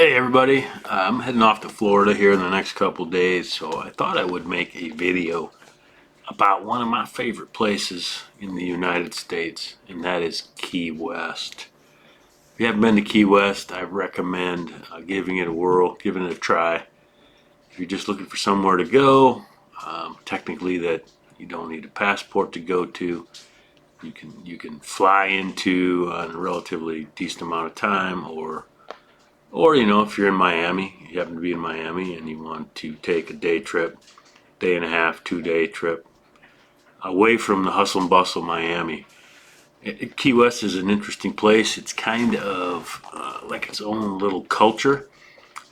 Hey everybody, I'm heading off to Florida here in the next couple days, so I thought I would make a video about one of my favorite places in the United States, and that is Key West. If you haven't been to Key West, I recommend giving it a whirl, giving it a try. If you're just looking for somewhere to go, technically that you don't need a passport to go to, you can fly into in a relatively decent amount of time, or, if you're in Miami, you happen to be in Miami and you want to take a day trip, day and a half, 2 day trip away from the hustle and bustle of Miami. Key West is an interesting place. It's kind of like its own little culture.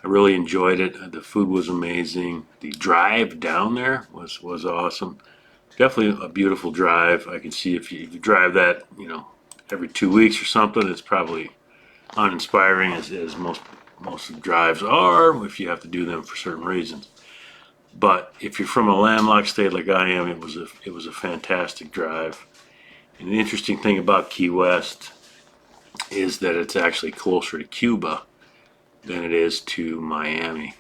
I really enjoyed it. The food was amazing. The drive down there was awesome. Definitely a beautiful drive. I can see if you drive that, every 2 weeks or something, it's probably uninspiring as most of the drives are if you have to do them for certain reasons. But if you're from a landlocked state like I am, it was a fantastic drive. And the interesting thing about Key West is that it's actually closer to Cuba than it is to Miami.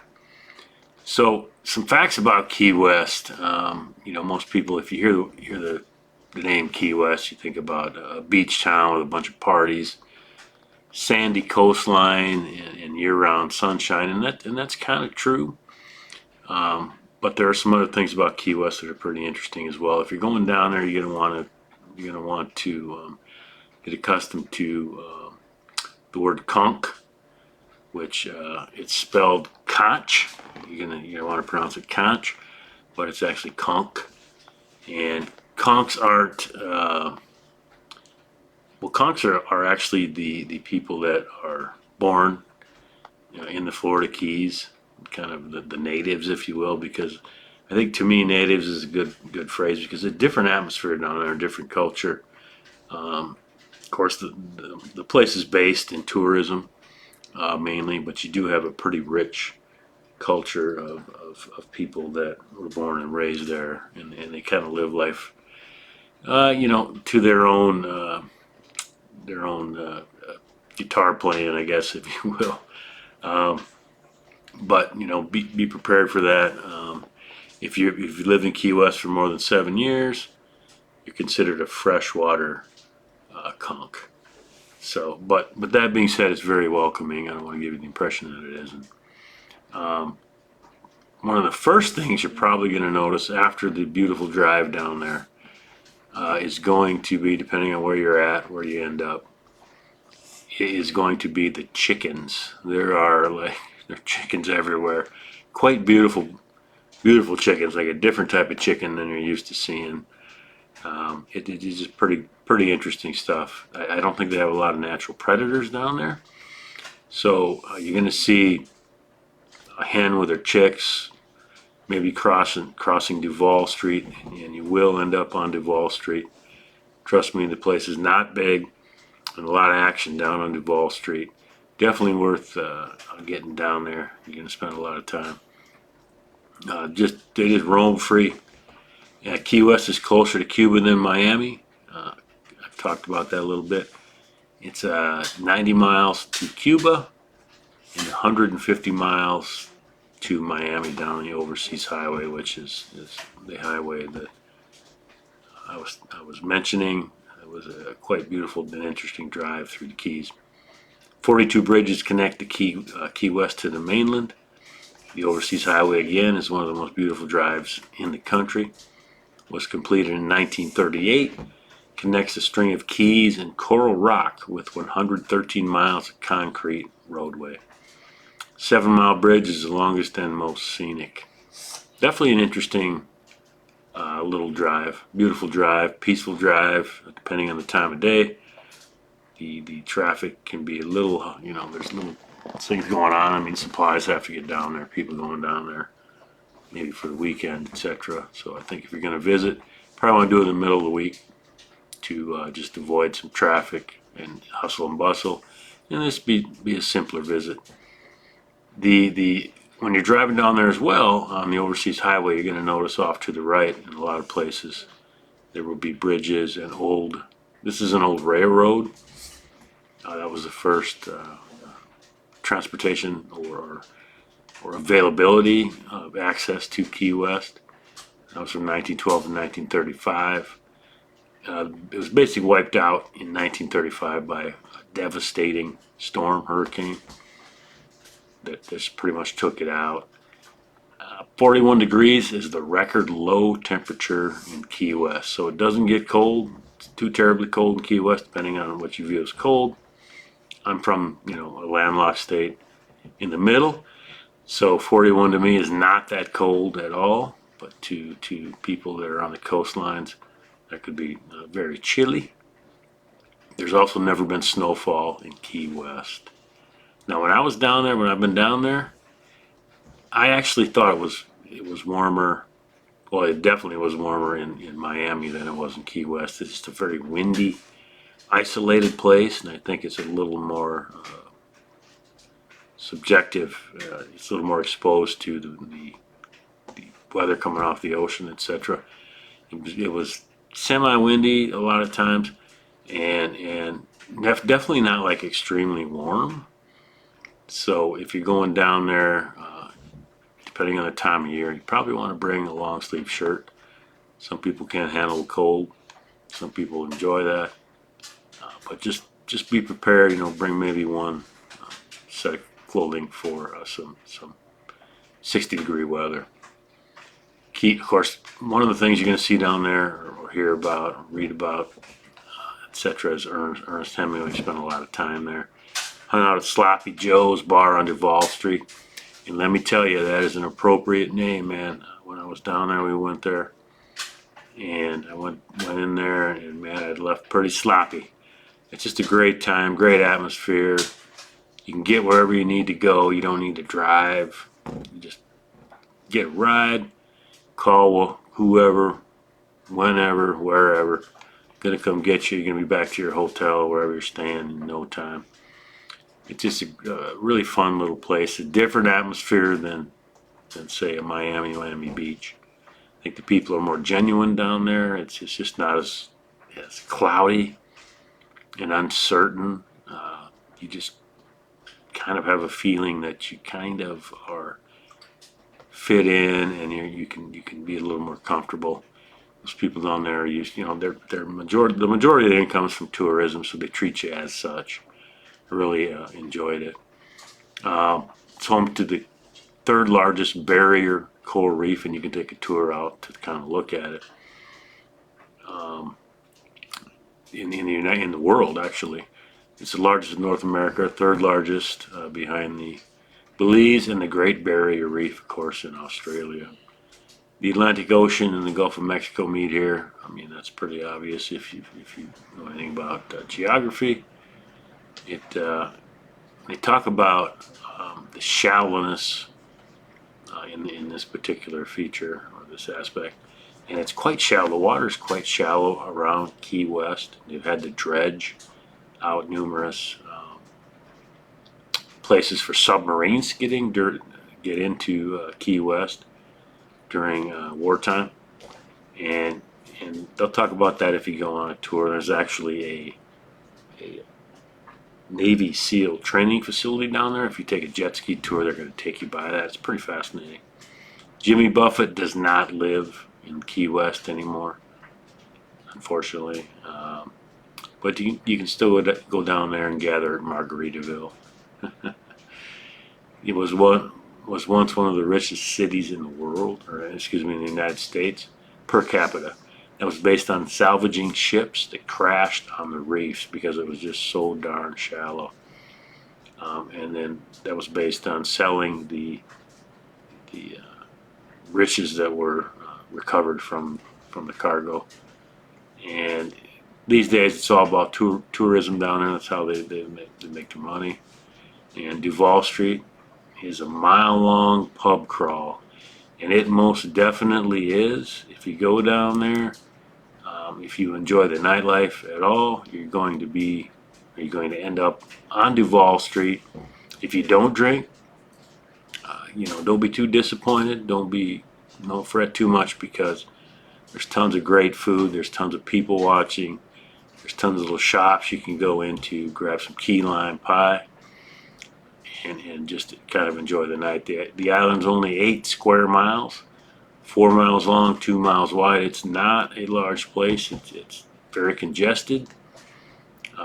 So some facts about Key West. Most people, if you hear the name Key West, you think about a beach town with a bunch of parties, sandy coastline, and year-round sunshine, and that's kind of true. But there are some other things about Key West that are pretty interesting as well. If you're going down there, you're gonna want to get accustomed to the word conch, which it's spelled conch. You're gonna want to pronounce it conch, but it's actually conch. And conchs aren't well, conchs are actually the people that are born, in the Florida Keys, kind of the natives, if you will, because I think to me natives is a good phrase because it's a different atmosphere down there, a different culture. Of course, the place is based in tourism mainly, but you do have a pretty rich culture of people that were born and raised there, and they kind of live life, to their own guitar playing, I guess, if you will. But be prepared for that. If you lived in Key West for more than 7 years, you're considered a freshwater conch. So, but that being said, it's very welcoming. I don't want to give you the impression that it isn't. One of the first things you're probably going to notice after the beautiful drive down there is going to be, depending on where you're at, where you end up, is going to be the chickens. There are chickens everywhere. Quite beautiful chickens, like a different type of chicken than you're used to seeing. It is just pretty interesting stuff. I don't think they have a lot of natural predators down there, so you're going to see a hen with her chicks, maybe crossing Duval Street, and you will end up on Duval Street. Trust me, the place is not big, and a lot of action down on Duval Street. Definitely worth getting down there. You're going to spend a lot of time. They just roam free. Yeah, Key West is closer to Cuba than Miami. I've talked about that a little bit. It's 90 miles to Cuba and 150 miles to Miami down the Overseas Highway, which is the highway that I was mentioning. It was a quite beautiful and interesting drive through the Keys. 42 bridges connect the Key West to the mainland. The Overseas Highway, again, is one of the most beautiful drives in the country. Was completed in 1938, connects a string of keys and coral rock with 113 miles of concrete roadway. 7 Mile Bridge is the longest and most scenic. Definitely an interesting little drive. Beautiful drive, peaceful drive, depending on the time of day. The traffic can be a little, there's little things going on. I mean, supplies have to get down there, people going down there, maybe for the weekend, etc. So I think if you're going to visit, probably want to do it in the middle of the week to just avoid some traffic and hustle and bustle, and this be a simpler visit. The when you're driving down there as well on the Overseas Highway, you're going to notice off to the right in a lot of places there will be bridges and this is an old railroad. That was the first transportation or availability of access to Key West. That was from 1912 to 1935. It was basically wiped out in 1935 by a devastating storm, hurricane, that just pretty much took it out. 41 degrees is the record low temperature in Key West. So it doesn't get cold. It's too terribly cold in Key West, depending on what you view as cold. I'm from, a landlocked state in the middle. So 41 to me is not that cold at all. But to people that are on the coastlines, that could be very chilly. There's also never been snowfall in Key West. Now, when I've been down there, I actually thought it was warmer. Well, it definitely was warmer in Miami than it was in Key West. It's just a very windy, isolated place, and I think it's a little more subjective. It's a little more exposed to the weather coming off the ocean, etc. It was semi-windy a lot of times, and definitely not like extremely warm. So if you're going down there, depending on the time of year, you probably want to bring a long sleeve shirt. Some people can't handle the cold. Some people enjoy that. But just be prepared. Bring maybe one set of clothing for some 60-degree weather. Of course, one of the things you're going to see down there, or hear about, or read about, etc., is Ernest Hemingway spent a lot of time there. Hung out at Sloppy Joe's bar on Duval Street. And let me tell you, that is an appropriate name, man. When I was down there, we went there. And I went in there, and man, I'd left pretty sloppy. It's just a great time, great atmosphere. You can get wherever you need to go. You don't need to drive. You just get a ride, call whoever, whenever, wherever. Gonna come get you. You're gonna be back to your hotel, wherever you're staying, in no time. It's just a really fun little place. A different atmosphere than say a Miami Beach. I think the people are more genuine down there. It's just not as cloudy and uncertain. You just kind of have a feeling that you kind of are fit in, and you can be a little more comfortable. Those people down there are used, the majority of their income is from tourism, so they treat you as such. I really enjoyed it. It's home to the third largest barrier coral reef, and you can take a tour out to kind of look at it. In the world, actually, it's the largest in North America, third largest behind the Belize and the Great Barrier Reef, of course, in Australia. The Atlantic Ocean and the Gulf of Mexico meet here. I mean, that's pretty obvious if you know anything about geography. They talk about the shallowness in this particular feature, or this aspect, and it's quite shallow. The water is quite shallow around Key West. They've had to dredge out numerous places for submarines get into Key West during wartime, and they'll talk about that if you go on a tour. There's actually a Navy SEAL training facility down there. If you take a jet ski tour, they're going to take you by that. It's pretty fascinating. Jimmy Buffett does not live in Key West anymore, unfortunately. But you can still go down there and gather at Margaritaville. It was once one of the richest cities in the world, in the United States, per capita. That was based on salvaging ships that crashed on the reefs because it was just so darn shallow. And then that was based on selling the riches that were recovered from the cargo. And these days it's all about tourism down there. That's how they make their money. And Duval Street is a mile-long pub crawl, and it most definitely is. If you go down there, if you enjoy the nightlife at all, you're going to end up on Duval Street. If you don't drink, don't be too disappointed. Don't fret too much, because there's tons of great food. There's tons of people watching. There's tons of little shops you can go into, grab some key lime pie, and just kind of enjoy the night. The island's only 8 square miles, 4 miles long, 2 miles wide. It's not a large place. It's very congested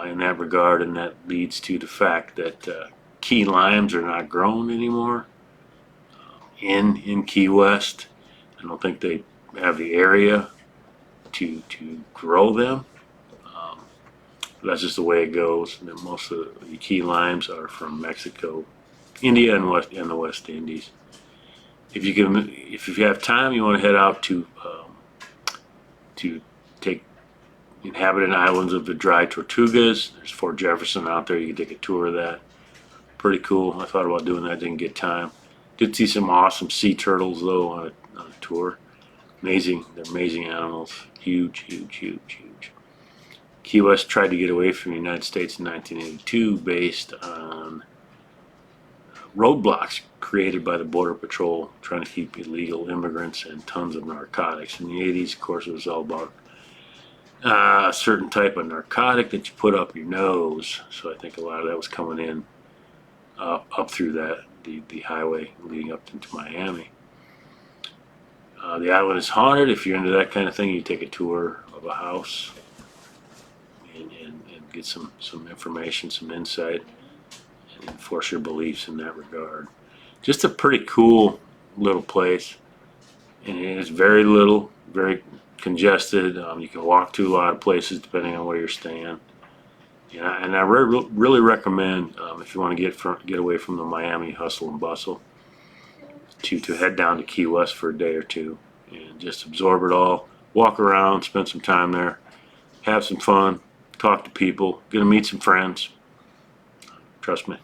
in that regard, and that leads to the fact that key limes are not grown anymore in Key West. I don't think they have the area to grow them. That's just the way it goes. And most of the key limes are from Mexico, India, and the West Indies. If you have time, you want to head out to take inhabited islands of the Dry Tortugas. There's Fort Jefferson out there. You can take a tour of that. Pretty cool. I thought about doing that. Didn't get time. Did see some awesome sea turtles though on a tour. Amazing. They're amazing animals. Huge, huge, huge, huge. Key West tried to get away from the United States in 1982 based on roadblocks created by the Border Patrol trying to keep illegal immigrants and tons of narcotics. In the 80s, of course, it was all about a certain type of narcotic that you put up your nose. So I think a lot of that was coming in up through the highway leading up into Miami. The island is haunted. If you're into that kind of thing, you take a tour of a house and get some information, some insight, and enforce your beliefs in that regard. Just a pretty cool little place, and it's very little, very congested. You can walk to a lot of places depending on where you're staying. And I really recommend if you want to get away from the Miami hustle and bustle, to head down to Key West for a day or two and just absorb it all. Walk around, spend some time there, have some fun, talk to people, get to meet some friends. Trust me,